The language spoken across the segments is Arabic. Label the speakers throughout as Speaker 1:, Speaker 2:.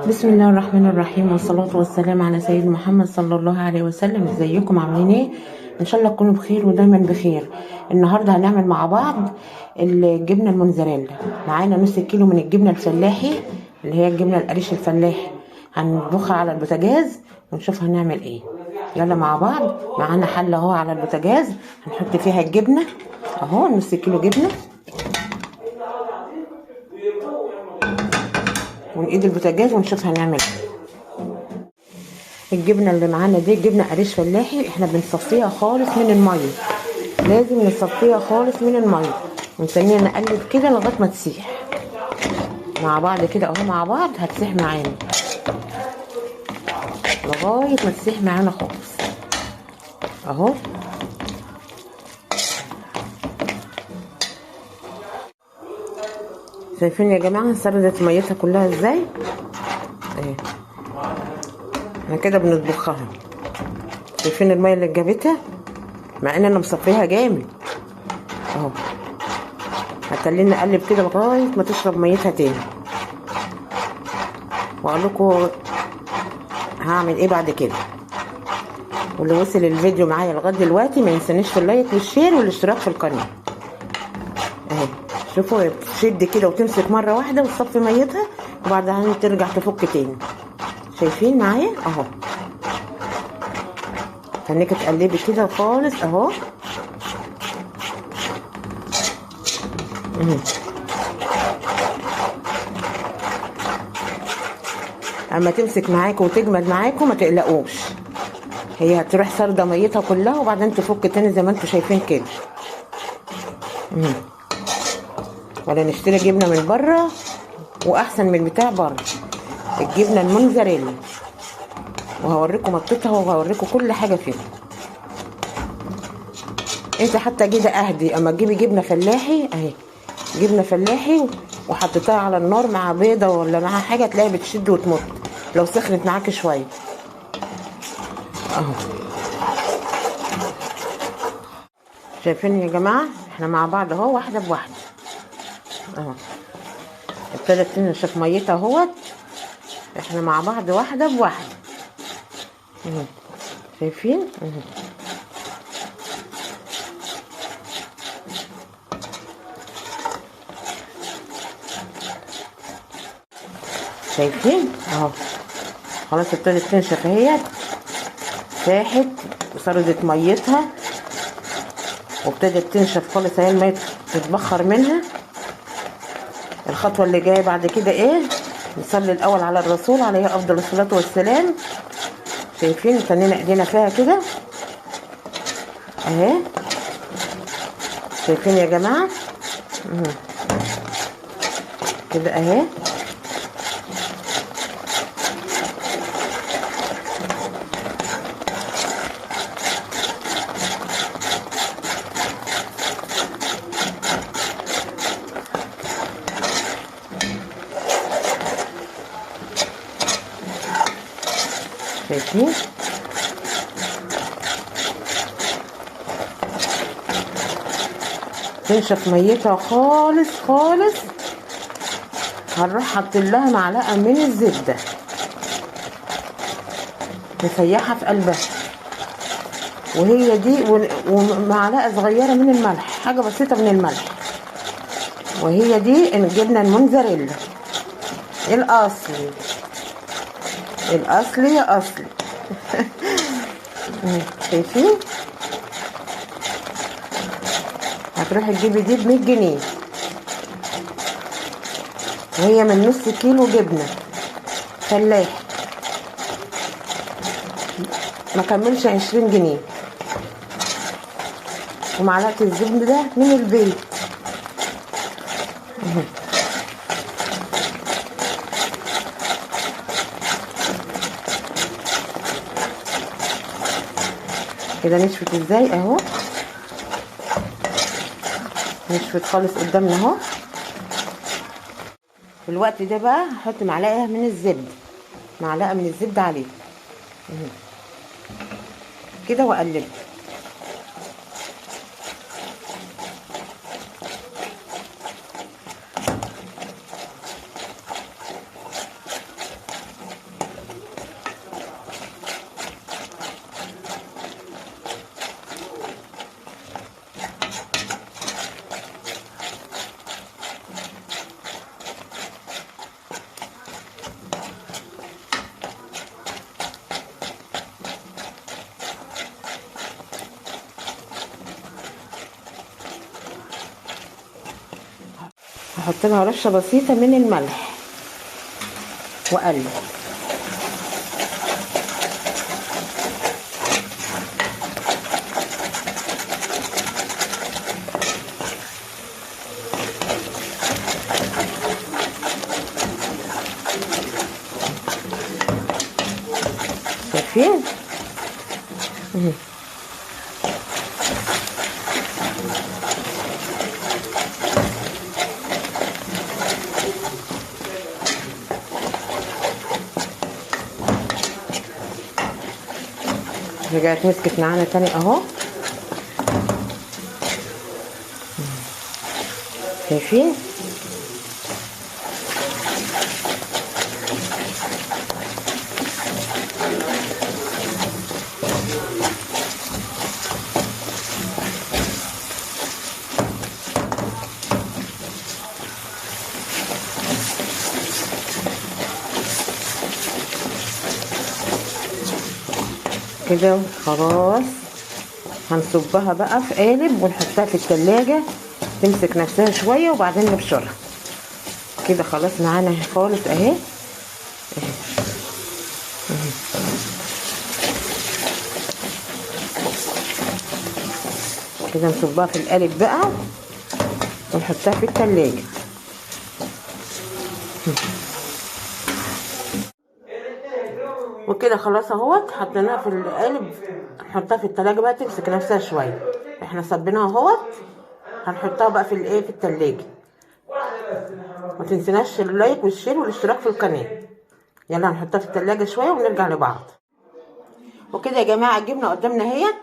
Speaker 1: بسم الله الرحمن الرحيم، والصلاة والسلام على سيدنا محمد صلى الله عليه وسلم. ازيكم عاملين ايه؟ ان شاء الله تكونوا بخير ودايما بخير. النهارده هنعمل مع بعض الجبنه الموزاريلا. معانا نص كيلو من الجبنه الفلاحي اللي هي الجبنه القريش الفلاحي، هنطبخها على البوتاجاز ونشوف هنعمل ايه. يلا مع بعض. معانا حله اهو على البوتاجاز هنحط فيها الجبنه اهو، نص كيلو جبنه، ونقيد البوتاجاز ونشوف هنعمل ايه. الجبنه اللي معانا دي جبنه قريش فلاحي، احنا بنصفيها خالص من الميه، لازم نصفيها خالص من الميه ونستنيها نقلب كده لغايه ما تسيح مع بعض كده اهو. مع بعض هتسيح معانا لغايه ما تسيح معانا خالص اهو. شايفين يا جماعه سردت ميتها كلها ازاي اهي. احنا كده بنطبخها، شايفين الميه اللي جابتها مع ان انا مصفيها جامد اهو. هخلينا نقلب كده لغايه ما تشرب ميتها تاني، واقول لكم هعمل ايه بعد كده. واللي وصل الفيديو معايا لغايه دلوقتي ما ينسانيش في اللايك والشير والاشتراك في القناه اهي. شوفوا تشد كده وتمسك مره واحده وتصفي ميتها وبعدين ترجع تفك تاني. شايفين معايا اهو، خليك تقلبي كده خالص اهو. اما تمسك معاكم وتجمد معاكم ما تقلقوش، هي هتروح سارده ميتها كلها وبعدين تفك تاني زي ما انتم شايفين كده. ولا نشتري جبنه من بره واحسن من بتاع بره، الجبنه الموزاريلا، وهوريكم مطتها وهوريكم كل حاجه فيها. انت حتى كده اهدي اما تجيبي جبنه فلاحي اهي، جبنه فلاحي وحطيتها على النار مع بيضه ولا مع حاجه تلاقيها بتشد وتمط لو سخنت معاكي شويه اهو. شايفين يا جماعه احنا مع بعض اهو، واحده بواحده اهو. ابتدت تنشف ميتها اهوت، احنا مع بعض واحده بواحده شايفين شايفين اهو. خلاص ابتدت تنشف اهيت، ساحت وسردت ميتها وابتدت تنشف خالص اهي، الميه تتبخر منها. الخطوه اللي جايه بعد كده ايه؟ نصلي الاول على الرسول عليه افضل الصلاه والسلام. شايفين تنينا ايدينا فيها كده اهي، شايفين يا جماعه كده اهي. شايفين تنشف ميتها خالص خالص. هنروح حاطين لها معلقه من الزبده نسيحها في قلبها، وهي دي ومعلقه صغيره من الملح، حاجه بسيطه من الملح، وهي دي الجبنه الموزاريلا الاصلي الاصلي اصلي شايفين؟ هتروحي تجيبي دي ب100 جنيه، وهي من نص كيلو جبنه فلاحي ما كملش 20 جنيه، ومعلقه الزبده ده من البيت كده. نشفت ازاي اهو، نشفت خالص قدامنا اهو. في الوقت ده بقى هحط معلقه من الزبده، معلقه من الزبده عليه كده واقلب. احط لها رشه بسيطه من الملح واقلب. شايفين؟ رجعت مسكت معانا تاني اهو. شايفين؟ كده خلاص هنصبها بقى في قالب ونحطها في التلاجة تمسك نفسها شوية وبعدين نبشرها. كده خلاص معانا خالص اهي. كده نصبها في القالب بقى ونحطها في التلاجة. وكده خلاص اهوت حطيناها في القالب، نحطها في التلاجة بقى تمسك نفسها شويه. احنا صبيناها اهوت، هنحطها بقى في الايه في التلاجة. ما تنسيناش اللايك والشير والاشتراك في القناه. يلا هنحطها في التلاجة شويه ونرجع لبعض. وكده يا جماعه الجبنه قدامنا اهيت،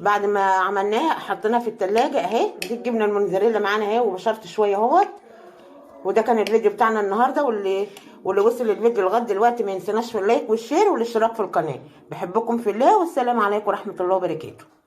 Speaker 1: بعد ما عملناها حطيناها في التلاجة اهي. دي الجبنه الموتزاريلا معانا اهي، وبشرت شويه اهوت. وده كان الفيديو بتاعنا النهارده، واللي وصل الفيديو لغايه دلوقتي ما ينسناش في اللايك والشير والاشتراك في القناه. بحبكم في الله، والسلام عليكم ورحمه الله وبركاته.